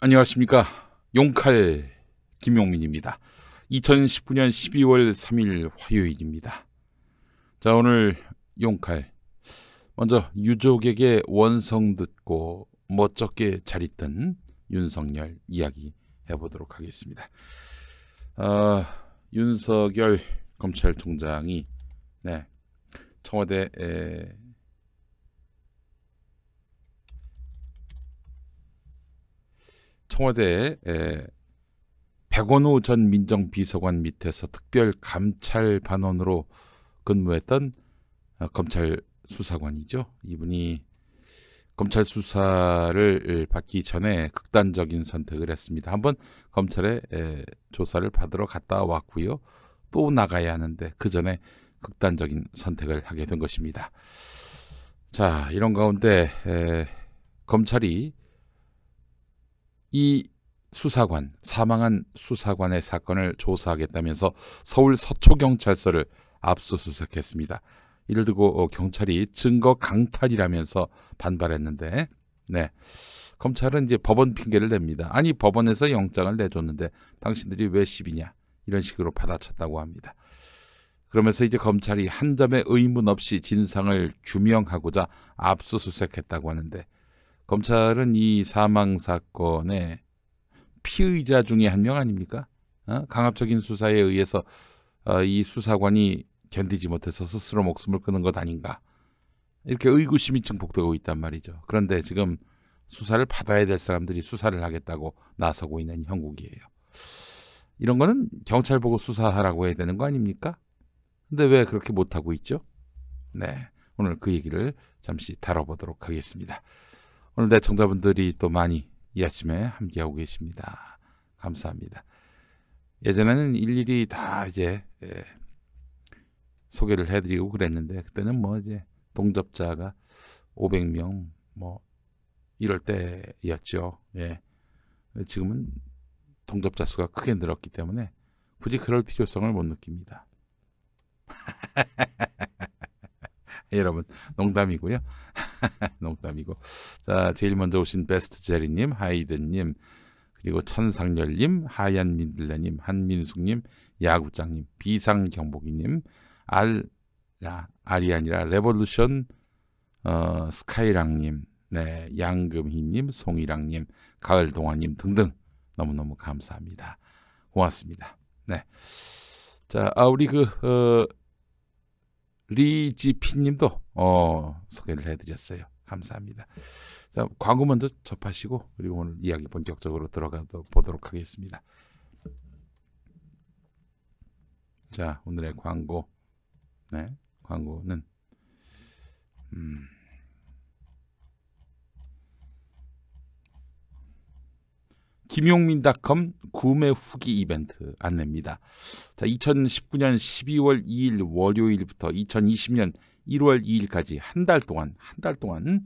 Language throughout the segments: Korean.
안녕하십니까. 용칼 김용민입니다. 2019년 12월 3일 화요일입니다. 자, 오늘 용칼 먼저 유족에게 원성 듣고 멋쩍게 잘 있던 윤석열 이야기 해보도록 하겠습니다. 윤석열 검찰총장이 청와대 백원호 전 민정비서관 밑에서 특별 감찰반원으로 근무했던 검찰 수사관이죠. 이분이 검찰 수사를 받기 전에 극단적인 선택을 했습니다. 한번 검찰에 조사를 받으러 갔다 왔고요. 또 나가야 하는데 그 전에 극단적인 선택을 하게 된 것입니다. 자, 이런 가운데 검찰이 이 수사관, 사망한 수사관의 사건을 조사하겠다면서 서울 서초경찰서를 압수수색했습니다. 이를 두고 경찰이 증거 강탈이라면서 반발했는데, 검찰은 이제 법원 핑계를 냅니다. 아니, 법원에서 영장을 내줬는데 당신들이 왜 시비냐, 이런 식으로 받아쳤다고 합니다. 그러면서 이제 검찰이 한 점의 의문 없이 진상을 규명하고자 압수수색했다고 하는데, 검찰은 이 사망 사건의 피의자 중에 한 명 아닙니까? 강압적인 수사에 의해서 이 수사관이 견디지 못해서 스스로 목숨을 끊은 것 아닌가, 이렇게 의구심이 증폭되고 있단 말이죠. 그런데 지금 수사를 받아야 될 사람들이 수사를 하겠다고 나서고 있는 형국이에요. 이런 거는 경찰 보고 수사하라고 해야 되는 거 아닙니까? 근데 왜 그렇게 못하고 있죠? 오늘 그 얘기를 잠시 다뤄보도록 하겠습니다. 오늘 대청자분들이 또 많이 이 아침에 함께하고 계십니다. 감사합니다. 예전에는 일일이 다 이제 소개를 해드리고 그랬는데, 그때는 뭐 이제 동접자가 500명 뭐 이럴 때였죠. 지금은 동접자 수가 크게 늘었기 때문에 굳이 그럴 필요성을 못 느낍니다. 여러분, 농담이고요. 농담이고. 자, 제일 먼저 오신 베스트 제리님, 하이든님, 그리고 천상열님, 하얀 민들레님, 한민숙님, 야구장님, 비상경보기님, 알이 아니라 레볼루션 스카이랑님, 양금희님, 송이랑님, 가을동화님 등등 너무너무 감사합니다. 고맙습니다. 자, 우리 리지피님도 소개를 해드렸어요. 감사합니다. 자, 광고 먼저 접하시고 그리고 오늘 이야기 본격적으로 들어가 보도록 하겠습니다. 자, 오늘의 광고. 광고는 김용민닷컴 구매 후기 이벤트 안내입니다. 자, 2019년 12월 2일 월요일부터 2020년 1월 2일까지 한 달 동안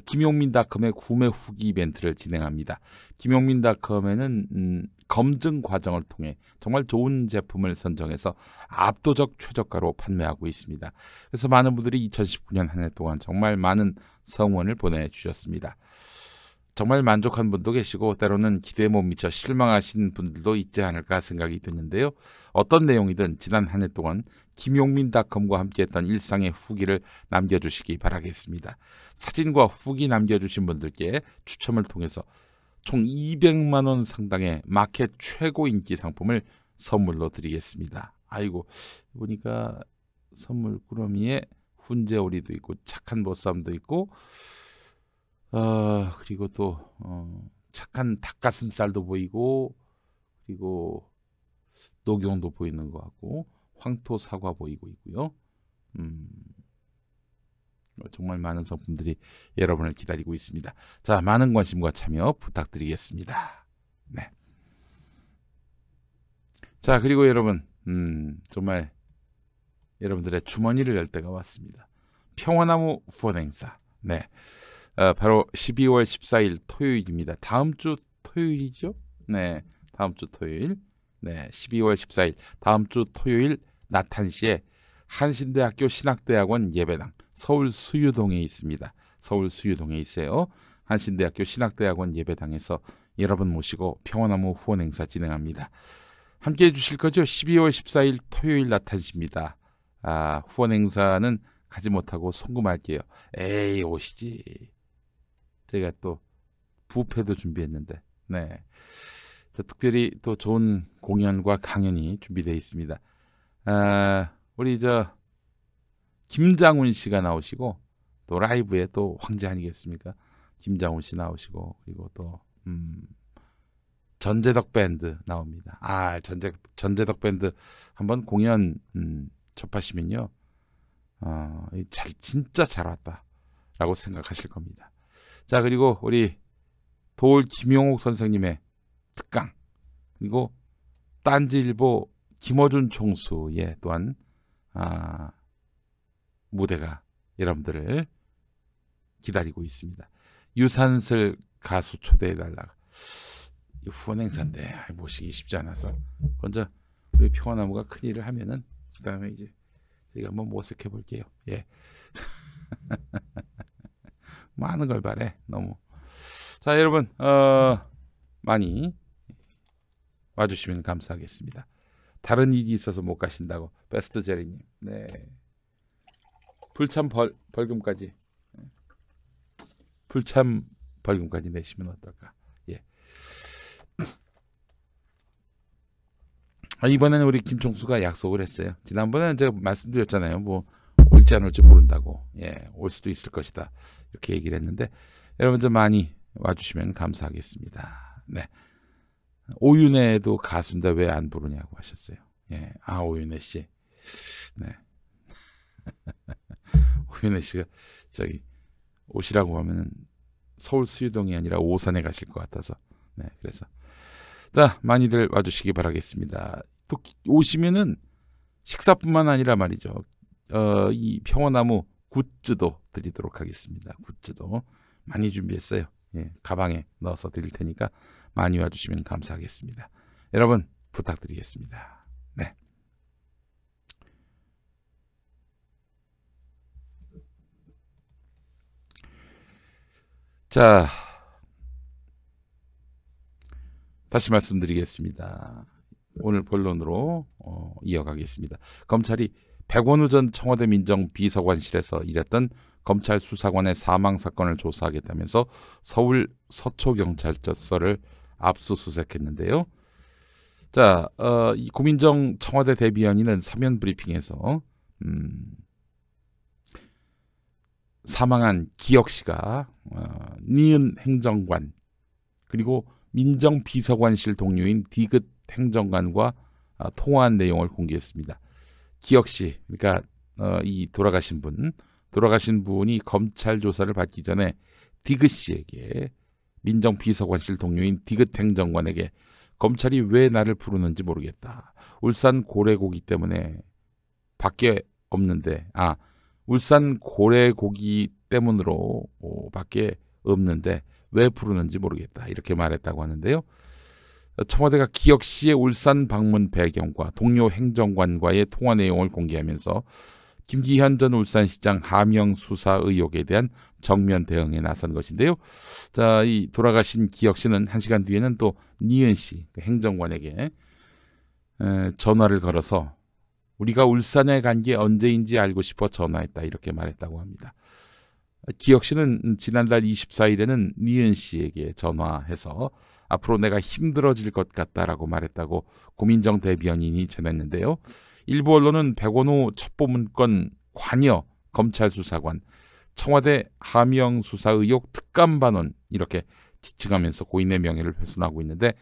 김용민닷컴의 구매 후기 이벤트를 진행합니다. 김용민닷컴에는 검증 과정을 통해 정말 좋은 제품을 선정해서 압도적 최저가로 판매하고 있습니다. 그래서 많은 분들이 2019년 한 해 동안 정말 많은 성원을 보내주셨습니다. 정말 만족한 분도 계시고 때로는 기대에 못 미쳐 실망하신 분들도 있지 않을까 생각이 드는데요. 어떤 내용이든 지난 한 해 동안 김용민닷컴과 함께했던 일상의 후기를 남겨주시기 바라겠습니다. 사진과 후기 남겨주신 분들께 추첨을 통해서 총 200만 원 상당의 마켓 최고 인기 상품을 선물로 드리겠습니다. 아이고, 보니까 선물 꾸러미에 훈제오리도 있고 착한 보쌈도 있고 그리고 또 착한 닭가슴살도 보이고, 그리고 녹용도 보이는 것 같고, 황토 사과 보이고 있고요. 정말 많은 상품들이 여러분을 기다리고 있습니다. 자, 많은 관심과 참여 부탁드리겠습니다. 자, 그리고 여러분, 정말 여러분들의 주머니를 열 때가 왔습니다. 평화나무 후원 행사. 바로 12월 14일 토요일입니다. 다음 주 토요일이죠? 다음 주 토요일. 12월 14일 다음 주 토요일 낮 1시에 한신대학교 신학대학원 예배당 서울 수유동에 있습니다. 서울 수유동에 있어요. 한신대학교 신학대학원 예배당에서 여러분 모시고 평화나무 후원 행사 진행합니다. 함께 해주실 거죠? 12월 14일 토요일 나타집니다. 후원 행사는 가지 못하고 송금할게요. 에이, 오시지. 제가 또 부페도 준비했는데, 네. 특별히 또 좋은 공연과 강연이 준비되어 있습니다. 우리 김장훈 씨가 나오시고, 또 라이브에 또 황제 아니겠습니까? 김장훈 씨 나오시고, 그리고 또 전재덕 밴드 나옵니다. 전재덕 밴드 한번 공연 접하시면요, 진짜 잘 왔다라고 생각하실 겁니다. 자, 그리고 우리 도올 김용옥 선생님의 특강, 그리고 딴지일보 김어준 총수의 또한 무대가 여러분들을 기다리고 있습니다. 유산슬 가수 초대해달라. 후원 행사인데 모시기 쉽지 않아서 먼저 우리 평화나무가 큰 일을 하면은 그 다음에 이제 저희가 한번 모색해 볼게요. 예. 많은 걸 바래. 너무. 자, 여러분 많이 와주시면 감사하겠습니다. 다른 일이 있어서 못 가신다고 베스트 제리님. 네. 불참 벌금까지. 불참 벌금까지 내시면 어떨까? 예. 이번에는 우리 김총수가 약속을 했어요. 지난번에는 제가 말씀드렸잖아요. 뭐 올지 안 올지 모른다고. 예, 올 수도 있을 것이다. 이렇게 얘기를 했는데 여러분 좀 많이 와주시면 감사하겠습니다. 네. 오윤혜도 가수인데 왜 안 부르냐고 하셨어요. 예, 오윤혜 씨. 네. 오윤혜 씨가 저기 오시라고 하면은 서울 수유동이 아니라 오산에 가실 것 같아서. 네, 그래서 자, 많이들 와주시기 바라겠습니다. 또 오시면은 식사뿐만 아니라 말이죠. 이 평화나무 굿즈도 드리도록 하겠습니다. 굿즈도 많이 준비했어요. 예, 가방에 넣어서 드릴 테니까 많이 와주시면 감사하겠습니다. 여러분 부탁드리겠습니다. 네. 자, 다시 말씀드리겠습니다. 오늘 본론으로 이어가겠습니다. 검찰이 백원우 전 청와대 민정비서관실에서 일했던 검찰 수사관의 사망 사건을 조사하겠다면서 서울 서초경찰서를 압수수색했는데요. 자, 이 고민정 청와대 대변인은 사면 브리핑에서 사망한 기혁 씨가 니은 행정관 그리고 민정비서관실 동료인 디귿 행정관과 통화한 내용을 공개했습니다. 기혁 씨, 그러니까 이 돌아가신 분이 검찰 조사를 받기 전에 디귿 씨에게 민정비서관실 동료인 디귿 행정관에게 검찰이 왜 나를 부르는지 모르겠다. 울산 고래고기 때문에 밖에 없는데 울산 고래고기 때문으로 밖에 없는데 왜 부르는지 모르겠다. 이렇게 말했다고 하는데요. 청와대가 기혁 씨의 울산 방문 배경과 동료 행정관과의 통화 내용을 공개하면서 김기현 전 울산시장 하명 수사 의혹에 대한 정면 대응에 나선 것인데요. 자, 이 돌아가신 기혁 씨는 1시간 뒤에는 또 니은 씨 행정관에게 전화를 걸어서 우리가 울산에 간 게 언제인지 알고 싶어 전화했다 이렇게 말했다고 합니다. 기혁 씨는 지난달 24일에는 니은 씨에게 전화해서 앞으로 내가 힘들어질 것 같다라고 말했다고 고민정 대변인이 전했는데요. 일부 언론은 백원우 첩보문건 관여 검찰 수사관 청와대 하명 수사 의혹 특감 반원 이렇게 지칭하면서 고인의 명예를 훼손하고 있는데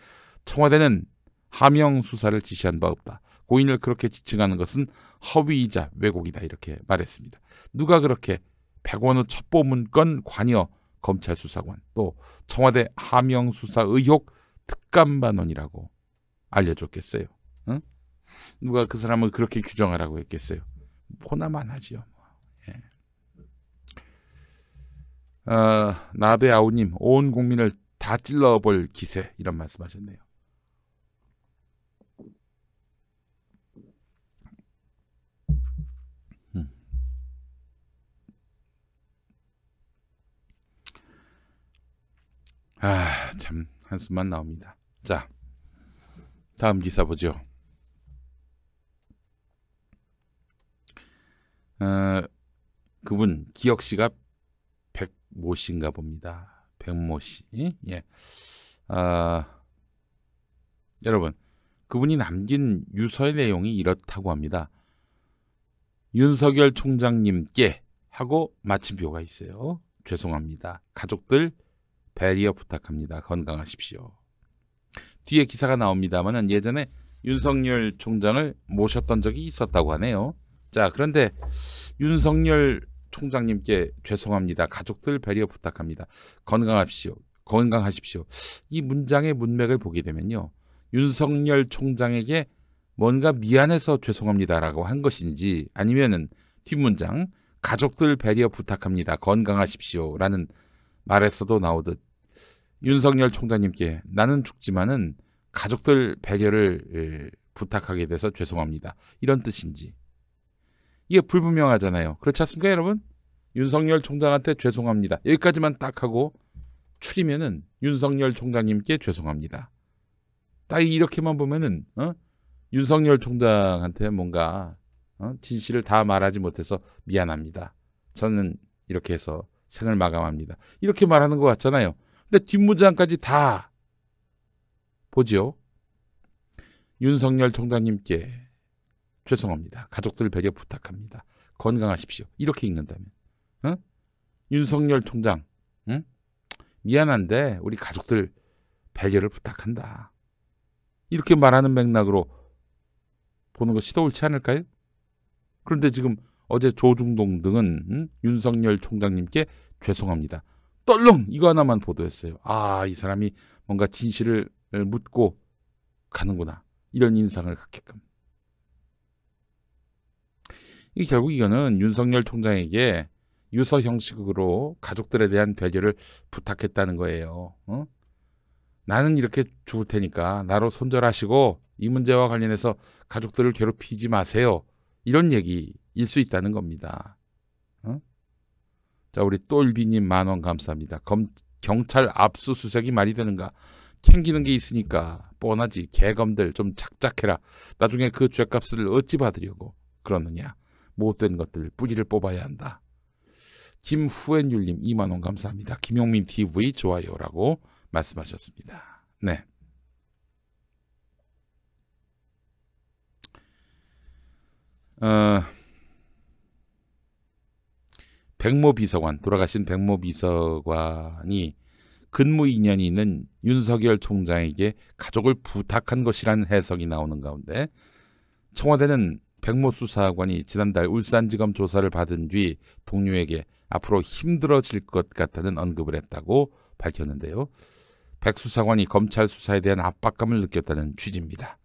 청와대는 하명 수사를 지시한 바 없다. 고인을 그렇게 지칭하는 것은 허위이자 왜곡이다 이렇게 말했습니다. 누가 그렇게 백원우 첩보문건 관여 검찰 수사관 또 청와대 하명 수사 의혹 특감 반원이라고 알려줬겠어요? 응? 누가 그 사람을 그렇게 규정하라고 했겠어요? 포나만 하지요. 예. 나베아우님 온 국민을 다 찔러볼 기세 이런 말씀하셨네요. 참 한숨만 나옵니다. 자, 다음 기사 보죠. 그분 기혁 씨가 백모 씨인가 봅니다. 백모 씨. 예. 여러분, 그분이 남긴 유서의 내용이 이렇다고 합니다. 윤석열 총장님께 하고 마침표가 있어요. 죄송합니다. 가족들 배리어 부탁합니다. 건강하십시오. 뒤에 기사가 나옵니다만 예전에 윤석열 총장을 모셨던 적이 있었다고 하네요. 자, 그런데 윤석열 총장님께 죄송합니다. 가족들 배리어 부탁합니다. 건강하십시오. 건강하십시오. 이 문장의 문맥을 보게 되면요. 윤석열 총장에게 뭔가 미안해서 죄송합니다라고 한 것인지 아니면은 뒷문장 가족들 배리어 부탁합니다. 건강하십시오라는 말에서도 나오듯 윤석열 총장님께 나는 죽지만은 가족들 배려를 부탁하게 돼서 죄송합니다. 이런 뜻인지. 이게 불분명하잖아요. 그렇지 않습니까, 여러분? 윤석열 총장한테 죄송합니다. 여기까지만 딱 하고 추리면은 윤석열 총장님께 죄송합니다. 딱 이렇게만 보면은 윤석열 총장한테 뭔가 진실을 다 말하지 못해서 미안합니다. 저는 이렇게 해서 생을 마감합니다. 이렇게 말하는 것 같잖아요. 근데 뒷문장까지 다 보죠. 윤석열 총장님께 죄송합니다. 가족들 배려 부탁합니다. 건강하십시오. 이렇게 읽는다면 윤석열 총장 미안한데 우리 가족들 배려를 부탁한다. 이렇게 말하는 맥락으로 보는 것이 더 옳지 않을까요? 그런데 지금 어제 조중동 등은 윤석열 총장님께 죄송합니다. 떨렁 이거 하나만 보도했어요. 이 사람이 뭔가 진실을 묻고 가는구나. 이런 인상을 갖게끔. 결국 이거는 윤석열 총장에게 유서 형식으로 가족들에 대한 배려를 부탁했다는 거예요. 나는 이렇게 죽을 테니까 나로 손절하시고 이 문제와 관련해서 가족들을 괴롭히지 마세요. 이런 얘기일 수 있다는 겁니다. 자, 우리 똘비님 10,000원 감사합니다. 경찰 압수수색이 말이 되는가? 캥기는 게 있으니까 뻔하지. 개검들 좀 작작해라. 나중에 그 죗값을 어찌 받으려고 그러느냐. 못된 것들 뿌리를 뽑아야 한다. 김후엔율님 20,000원 감사합니다. 김용민 TV 좋아요라고 말씀하셨습니다. 네. 백모 비서관, 돌아가신 백모 비서관이 근무 인연이 있는 윤석열 총장에게 가족을 부탁한 것이라는 해석이 나오는 가운데 청와대는 백모 수사관이 지난달 울산지검 조사를 받은 뒤 동료에게 앞으로 힘들어질 것 같다는 언급을 했다고 밝혔는데요. 백 수사관이 검찰 수사에 대한 압박감을 느꼈다는 취지입니다.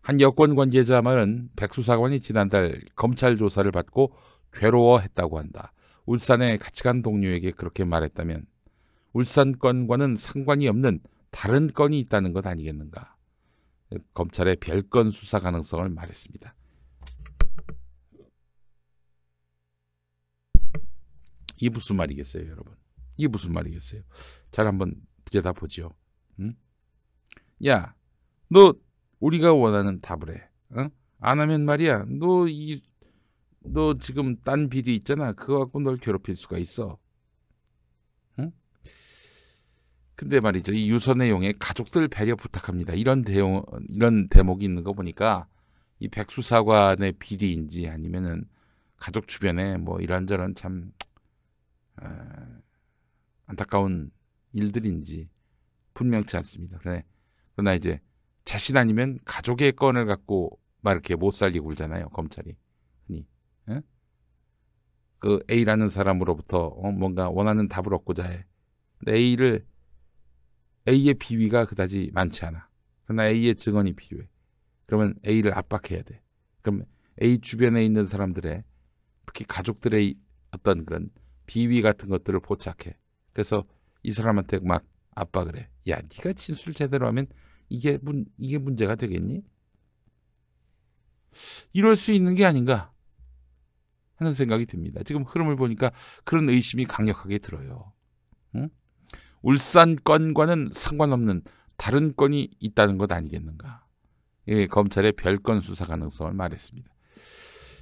한 여권 관계자 말은 백 수사관이 지난달 검찰 조사를 받고 괴로워했다고 한다. 울산에 같이 간 동료에게 그렇게 말했다면 울산 건과는 상관이 없는 다른 건이 있다는 것 아니겠는가. 검찰의 별건 수사 가능성을 말했습니다. 이게 무슨 말이겠어요, 여러분? 이게 무슨 말이겠어요? 잘 한번 들여다보죠. 야, 너 우리가 원하는 답을 해. 안 하면 말이야. 너 지금 딴 비리 있잖아. 그거 갖고 널 괴롭힐 수가 있어. 근데 말이죠. 이 유서 내용에 가족들 배려 부탁합니다. 이런 대목이 있는 거 보니까 이 백수사관의 비리인지 아니면은 가족 주변에 뭐 이런저런 참 안타까운 일들인지 분명치 않습니다. 그러나 이제 자신 아니면 가족의 건을 갖고 막 이렇게 못 살리고 굴잖아요. 검찰이. 그 A라는 사람으로부터 뭔가 원하는 답을 얻고자 해. 근데 A의 비위가 그다지 많지 않아. 그러나 A의 증언이 필요해. 그러면 A를 압박해야 돼. 그럼 A 주변에 있는 사람들의 특히 가족들의 어떤 그런 비위 같은 것들을 포착해. 그래서 이 사람한테 막 압박을 해. 야, 네가 진술 제대로 하면 이게 문제가 되겠니? 이럴 수 있는 게 아닌가 하는 생각이 듭니다. 지금 흐름을 보니까 그런 의심이 강력하게 들어요. 울산 건과는 상관없는 다른 건이 있다는 것 아니겠는가. 예, 검찰의 별건 수사 가능성을 말했습니다.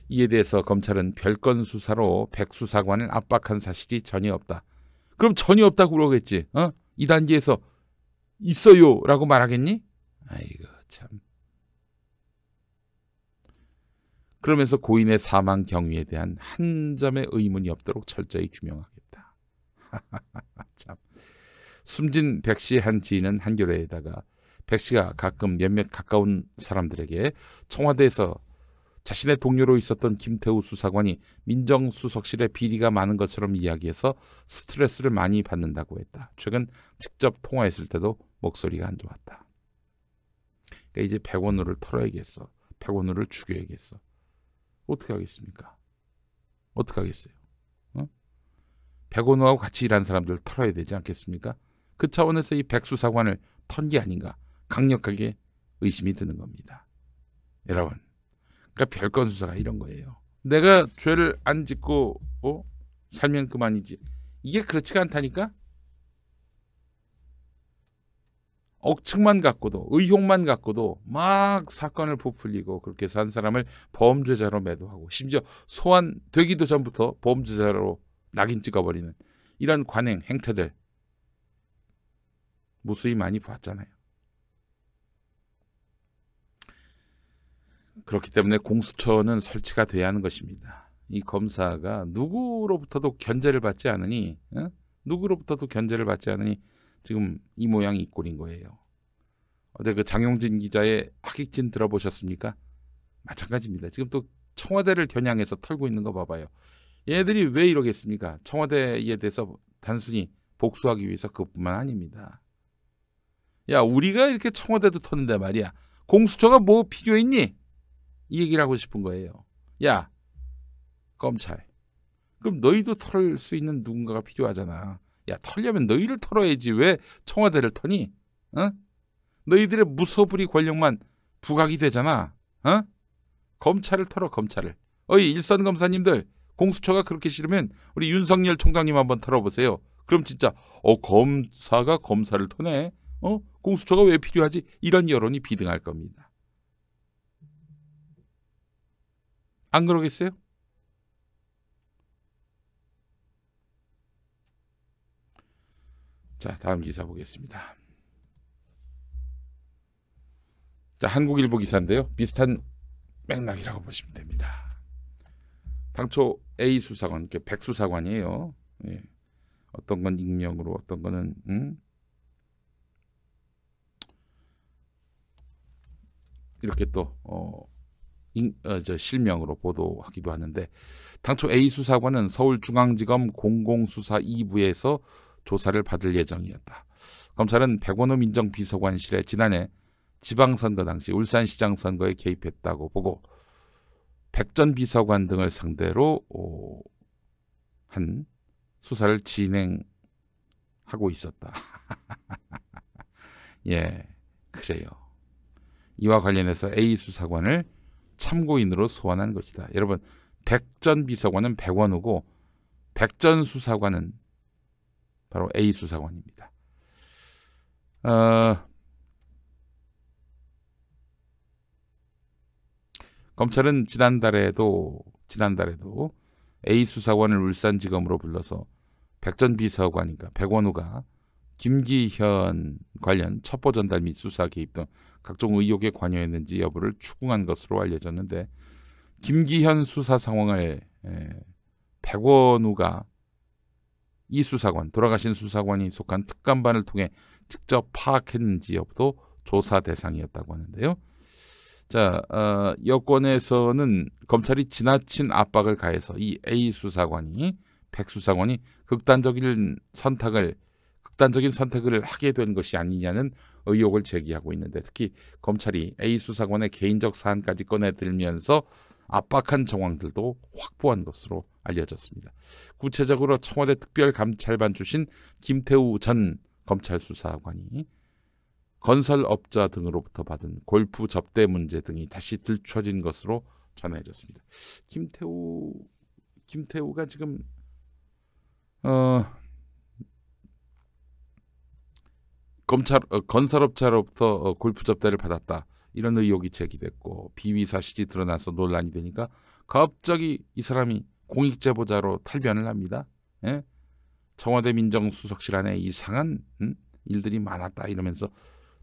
이에 대해서 검찰은 별건 수사로 백 수사관을 압박한 사실이 전혀 없다. 그럼 전혀 없다고 그러겠지. 이 단계에서 있어요 라고 말하겠니? 아이고 참. 그러면서 고인의 사망 경위에 대한 한 점의 의문이 없도록 철저히 규명하겠다. 참. 숨진 백 씨의 한 지인은 한겨레에다가 백 씨가 가끔 몇몇 가까운 사람들에게 청와대에서 자신의 동료로 있었던 김태우 수사관이 민정수석실에 비리가 많은 것처럼 이야기해서 스트레스를 많이 받는다고 했다. 최근 직접 통화했을 때도 목소리가 안 좋았다. 그러니까 이제 백원우를 털어야겠어. 백원우를 죽여야겠어. 어떻게 하겠습니까? 어떻게 하겠어요? 백원우하고 같이 일한 사람들 털어야 되지 않겠습니까? 그 차원에서 이 백수사관을 턴 게 아닌가 강력하게 의심이 드는 겁니다. 여러분, 그러니까 별건 수사가 이런 거예요. 내가 죄를 안 짓고 살면 그만이지. 이게 그렇지가 않다니까? 억측만 갖고도 의혹만 갖고도 막 사건을 부풀리고 그렇게 해서 한 사람을 범죄자로 매도하고 심지어 소환되기도 전부터 범죄자로 낙인 찍어버리는 이런 관행 행태들 무수히 많이 봤잖아요. 그렇기 때문에 공수처는 설치가 돼야 하는 것입니다. 이 검사가 누구로부터도 견제를 받지 않으니 누구로부터도 견제를 받지 않으니 지금 이 모양이 이 꼴인 거예요. 어제 그 장용진 기자의 학익진 들어보셨습니까? 마찬가지입니다. 지금 또 청와대를 겨냥해서 털고 있는 거 봐봐요. 얘네들이 왜 이러겠습니까? 청와대에 대해서 단순히 복수하기 위해서 그것뿐만 아닙니다. 야, 우리가 이렇게 청와대도 터는데 말이야. 공수처가 뭐 필요했니? 이 얘기를 하고 싶은 거예요. 야, 검찰. 그럼 너희도 털 수 있는 누군가가 필요하잖아. 야, 털려면 너희를 털어야지. 왜 청와대를 터니? 너희들의 무소불위 권력만 부각이 되잖아. 검찰을 털어, 검찰을. 어이, 일선 검사님들, 공수처가 그렇게 싫으면 우리 윤석열 총장님 한번 털어보세요. 그럼 진짜 검사가 검사를 터네. 공수처가 왜 필요하지? 이런 여론이 비등할 겁니다. 안 그러겠어요? 자, 다음 기사 보겠습니다. 자, 한국일보 기사인데요. 비슷한 맥락이라고 보시면 됩니다. 당초 A 수사관, 백 수사관이에요. 예. 어떤 건 익명으로, 어떤 거는 이렇게 또 실명으로 보도하기도 하는데, 당초 A 수사관은 서울중앙지검 공공수사 2부에서 조사를 받을 예정이었다. 검찰은 백원우 민정비서관실에 지난해 지방선거 당시 울산시장 선거에 개입했다고 보고 백 전 비서관 등을 상대로 한 수사를 진행하고 있었다. 예, 그래요. 이와 관련해서 A 수사관을 참고인으로 소환한 것이다. 여러분, 백 전 비서관은 백원우고 백 전 수사관은 바로 A 수사관입니다. 검찰은 지난달에도 A 수사관을 울산지검으로 불러서 백 전 비서관이니까 백원우가 김기현 관련 첩보 전달 및 수사 개입 등 각종 의혹에 관여했는지 여부를 추궁한 것으로 알려졌는데, 김기현 수사 상황을 백원우가 이 수사관, 돌아가신 수사관이 속한 특감반을 통해 직접 파악했는지 여부도 조사 대상이었다고 하는데요. 자, 여권에서는 검찰이 지나친 압박을 가해서 이 A 수사관이, 백 수사관이 극단적인 선택을 하게 된 것이 아니냐는 의혹을 제기하고 있는데, 특히 검찰이 A 수사관의 개인적 사안까지 꺼내들면서 압박한 정황들도 확보한 것으로 알려졌습니다. 구체적으로 청와대 특별감찰반 출신 김태우 전 검찰 수사관이 건설업자 등으로부터 받은 골프 접대 문제 등이 다시 들춰진 것으로 전해졌습니다. 김태우가 지금 건설업자로부터 골프 접대를 받았다. 이런 의혹이 제기됐고 비위 사실이 드러나서 논란이 되니까 갑자기 이 사람이 공익제보자로 탈변을 합니다. 예? 청와대 민정수석실 안에 이상한 일들이 많았다 이러면서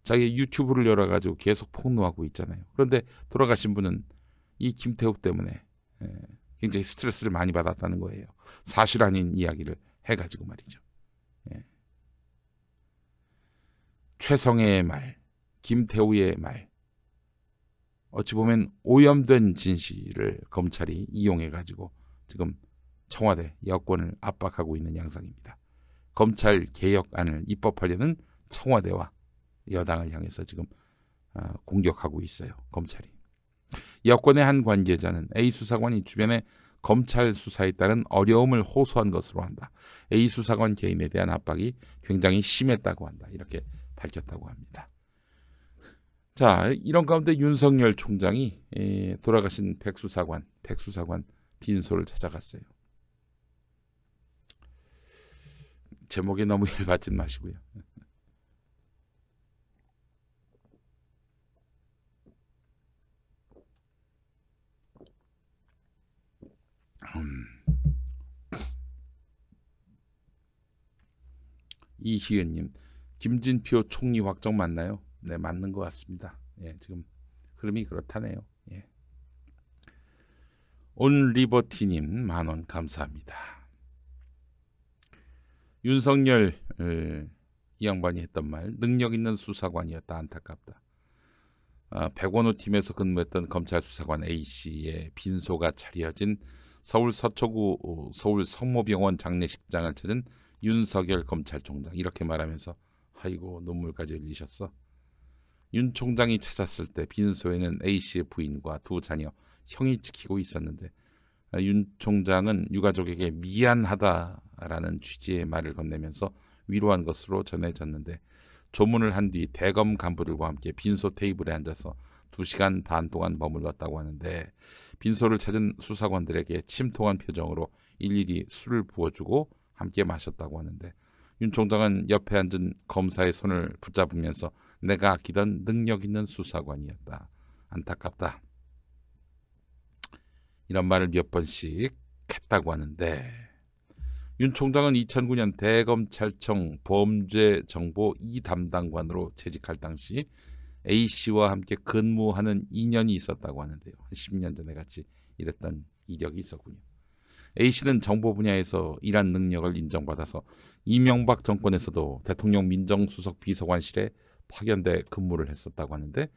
자기 유튜브를 열어가지고 계속 폭로하고 있잖아요. 그런데 돌아가신 분은 이 김태우 때문에 굉장히 스트레스를 많이 받았다는 거예요. 사실 아닌 이야기를 해가지고 말이죠. 예. 최성애의 말, 김태우의 말, 어찌 보면 오염된 진실을 검찰이 이용해가지고 지금 청와대 여권을 압박하고 있는 양상입니다. 검찰 개혁안을 입법하려는 청와대와 여당을 향해서 지금 공격하고 있어요. 검찰이. 여권의 한 관계자는 A 수사관이 주변에 검찰 수사에 따른 어려움을 호소한 것으로 한다. A 수사관 개인에 대한 압박이 굉장히 심했다고 한다. 이렇게 밝혔다고 합니다. 자, 이런 가운데 윤석열 총장이 돌아가신 백수사관 빈소를 찾아갔어요. 제목에 너무 열받진 마시고요. 이희은님, 김진표 총리 확정 맞나요? 네, 맞는 것 같습니다. 예, 지금 흐름이 그렇다네요. 예. 온리버티님 10,000원 감사합니다. 윤석열 이 양반이 했던 말, 능력 있는 수사관이었다. 안타깝다. 백원호 팀에서 근무했던 검찰 수사관 A씨의 빈소가 차려진 서울 서초구 서울 성모병원 장례식장을 찾은 윤석열 검찰총장, 이렇게 말하면서 아이고 눈물까지 흘리셨어. 윤 총장이 찾았을 때 빈소에는 A씨의 부인과 두 자녀, 형이 지키고 있었는데 윤 총장은 유가족에게 미안하다라는 취지의 말을 건네면서 위로한 것으로 전해졌는데, 조문을 한 뒤 대검 간부들과 함께 빈소 테이블에 앉아서 2시간 반 동안 머물렀다고 하는데, 빈소를 찾은 수사관들에게 침통한 표정으로 일일이 술을 부어주고 함께 마셨다고 하는데, 윤 총장은 옆에 앉은 검사의 손을 붙잡으면서 내가 아끼던 능력 있는 수사관이었다. 안타깝다. 이런 말을 몇 번씩 했다고 하는데, 윤 총장은 2009년 대검찰청 범죄정보 2담당관으로 재직할 당시 A씨와 함께 근무하는 인연이 있었다고 하는데요. 10년 전에 같이 일했던 이력이 있었군요. A씨는 정보 분야에서 일한 능력을 인정받아서 이명박 정권에서도 대통령 민정수석 비서관실에 파견돼 근무를 했었다고 하는데,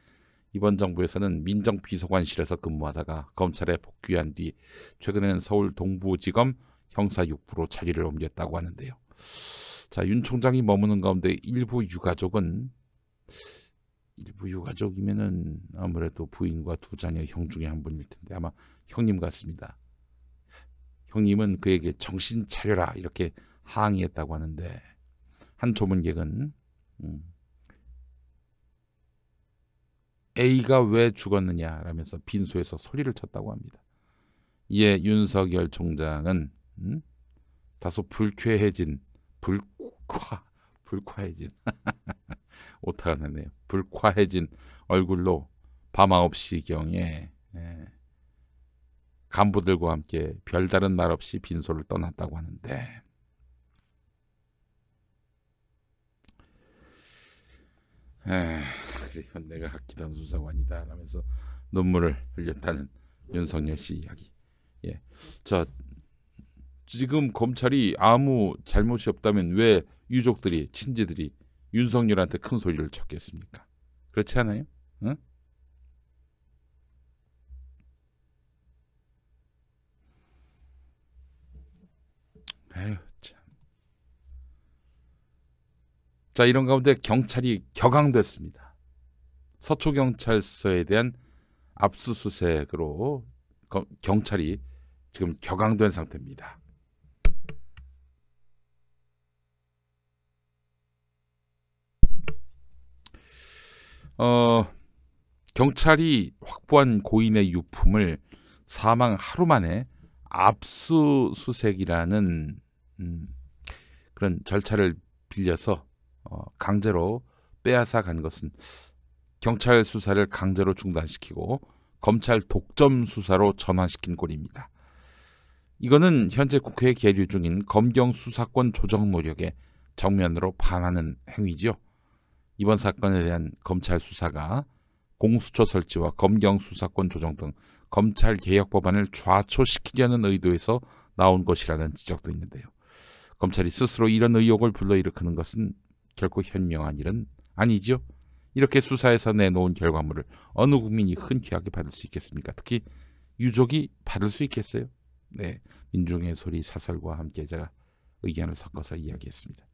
이번 정부에서는 민정비서관실에서 근무하다가 검찰에 복귀한 뒤 최근에는 서울 동부지검 형사 6부로 자리를 옮겼다고 하는데요. 자, 윤 총장이 머무는 가운데 일부 유가족이면은 아무래도 부인과 두 자녀 형 중에 한 분일 텐데 아마 형님 같습니다. 형님은 그에게 정신 차려라 이렇게 항의했다고 하는데, 한 조문객은 A가 왜 죽었느냐라면서 빈소에서 소리를 쳤다고 합니다. 이에 윤석열 총장은 다소 불쾌해진 오타가 나네요. 불쾌해진 얼굴로 밤 9시경에 간부들과 함께 별다른 말 없이 빈소를 떠났다고 하는데, 이건 내가 아끼던 수사관이다 라면서 눈물을 흘렸다는 윤석열 씨 이야기. 예. 자, 지금 검찰이 아무 잘못이 없다면 왜 유족들이, 친지들이 윤석열한테 큰 소리를 쳤겠습니까? 그렇지 않아요? 응? 아유 참. 자, 이런 가운데 경찰이 격앙됐습니다. 서초경찰서에 대한 압수수색으로 경찰이 지금 격앙된 상태입니다. 경찰이 확보한 고인의 유품을 사망 하루 만에 압수수색이라는 그런 절차를 빌려서 강제로 빼앗아 간 것은 경찰 수사를 강제로 중단시키고 검찰 독점 수사로 전환시킨 꼴입니다. 이거는 현재 국회에 계류 중인 검경 수사권 조정 노력에 정면으로 반하는 행위지요. 이번 사건에 대한 검찰 수사가 공수처 설치와 검경 수사권 조정 등 검찰 개혁 법안을 좌초시키려는 의도에서 나온 것이라는 지적도 있는데요. 검찰이 스스로 이런 의혹을 불러일으키는 것은 결코 현명한 일은 아니지요. 이렇게 수사에서 내놓은 결과물을 어느 국민이 흔쾌하게 받을 수 있겠습니까? 특히 유족이 받을 수 있겠어요? 네, 민중의 소리 사설과 함께 제가 의견을 섞어서 이야기했습니다.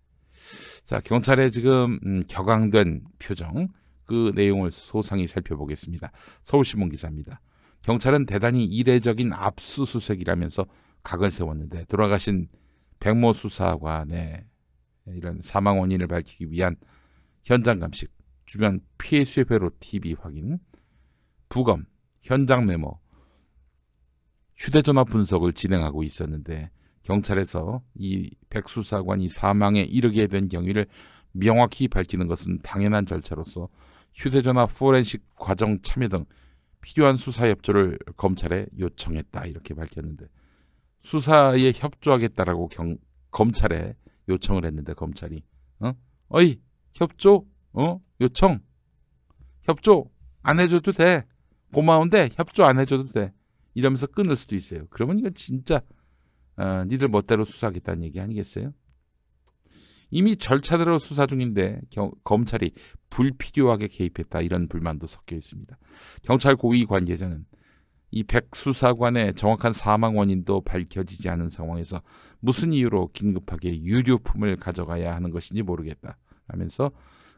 자, 경찰의 지금 격앙된 표정, 그 내용을 소상히 살펴보겠습니다. 서울신문 기사입니다. 경찰은 대단히 이례적인 압수수색이라면서 각을 세웠는데 돌아가신 백모 수사관의 이런 사망 원인을 밝히기 위한 현장 감식, 주변 피해 수의 회로 TV 확인, 부검, 현장 메모, 휴대전화 분석을 진행하고 있었는데 경찰에서 이 백 수사관이 사망에 이르게 된 경위를 명확히 밝히는 것은 당연한 절차로서 휴대전화 포렌식 과정 참여 등 필요한 수사 협조를 검찰에 요청했다 이렇게 밝혔는데 수사에 협조하겠다라고 검찰에 요청을 했는데 검찰이 어이 협조 요청 협조 안 해줘도 돼 고마운데 협조 안 해줘도 돼 이러면서 끊을 수도 있어요. 그러면 이건 진짜 니들 멋대로 수사하겠다는 얘기 아니겠어요? 이미 절차대로 수사 중인데 검찰이 불필요하게 개입했다 이런 불만도 섞여 있습니다. 경찰 고위 관계자는 이 백 수사관의 정확한 사망 원인도 밝혀지지 않은 상황에서 무슨 이유로 긴급하게 유류품을 가져가야 하는 것인지 모르겠다 하면서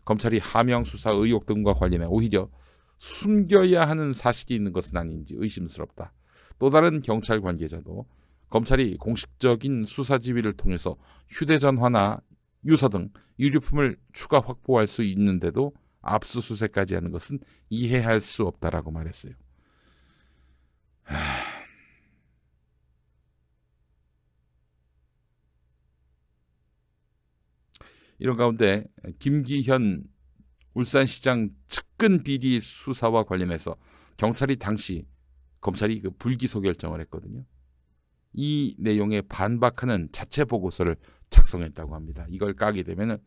검찰이 하명 수사 의혹 등과 관련해 오히려 숨겨야 하는 사실이 있는 것은 아닌지 의심스럽다. 또 다른 경찰 관계자도 검찰이 공식적인 수사 지휘를 통해서 휴대전화나 유서 등 유류품을 추가 확보할 수 있는데도 압수수색까지 하는 것은 이해할 수 없다라고 말했어요. 이런 가운데 김기현 울산시장 측근 비리 수사와 관련해서 경찰이 당시 검찰이 그 불기소 결정을 했거든요. 이 내용에 반박하는 자체 보고서를 작성했다고 합니다. 이걸 까게 되면은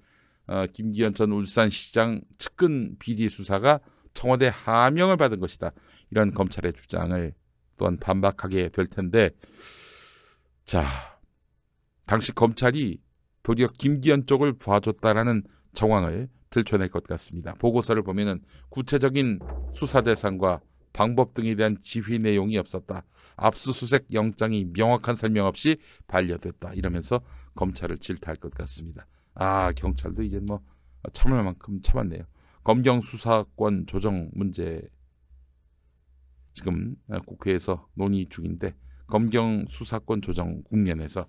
김기현 전 울산시장 측근 비리 수사가 청와대 하명을 받은 것이다. 이런 검찰의 주장을 또한 반박하게 될 텐데, 자, 당시 검찰이 도리어 김기현 쪽을 봐줬다라는 정황을 들춰낼 것 같습니다. 보고서를 보면은 구체적인 수사 대상과 방법 등에 대한 지휘 내용이 없었다. 압수수색 영장이 명확한 설명 없이 반려됐다. 이러면서 검찰을 질타할 것 같습니다. 경찰도 이제 뭐 참을 만큼 참았네요. 검경 수사권 조정 문제 지금 국회에서 논의 중인데 검경 수사권 조정 국면에서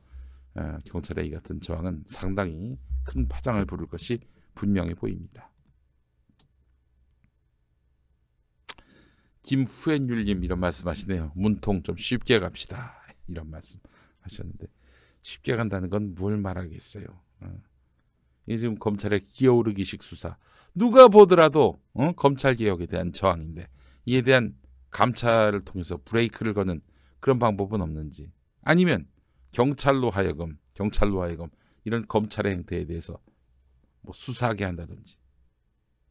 경찰의 이 같은 저항은 상당히 큰 파장을 부를 것이 분명해 보입니다. 김후엔율님 이런 말씀하시네요. 문통 좀 쉽게 갑시다. 이런 말씀하셨는데 쉽게 간다는 건 뭘 말하겠어요. 이게 지금 검찰의 기어오르기식 수사. 누가 보더라도 검찰 개혁에 대한 저항인데 이에 대한 감찰을 통해서 브레이크를 거는 그런 방법은 없는지, 아니면 경찰로 하여금 이런 검찰의 행태에 대해서 뭐 수사하게 한다든지,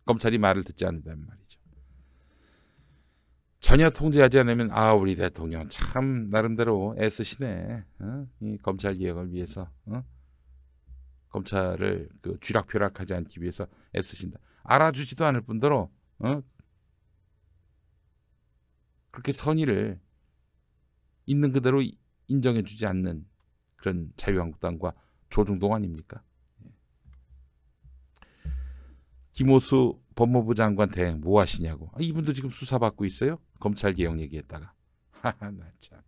검찰이 말을 듣지 않는다는 말이죠. 전혀 통제하지 않으면 우리 대통령 참 나름대로 애쓰시네. 이 검찰 개혁을 위해서 검찰을 그 쥐락펴락하지 않기 위해서 애쓰신다. 알아주지도 않을 뿐더러 그렇게 선의를 있는 그대로 인정해주지 않는 그런 자유한국당과 조중동 아닙니까? 김호수 법무부 장관 대행 뭐 하시냐고. 이분도 지금 수사받고 있어요. 검찰 개혁 얘기했다가. 나 참.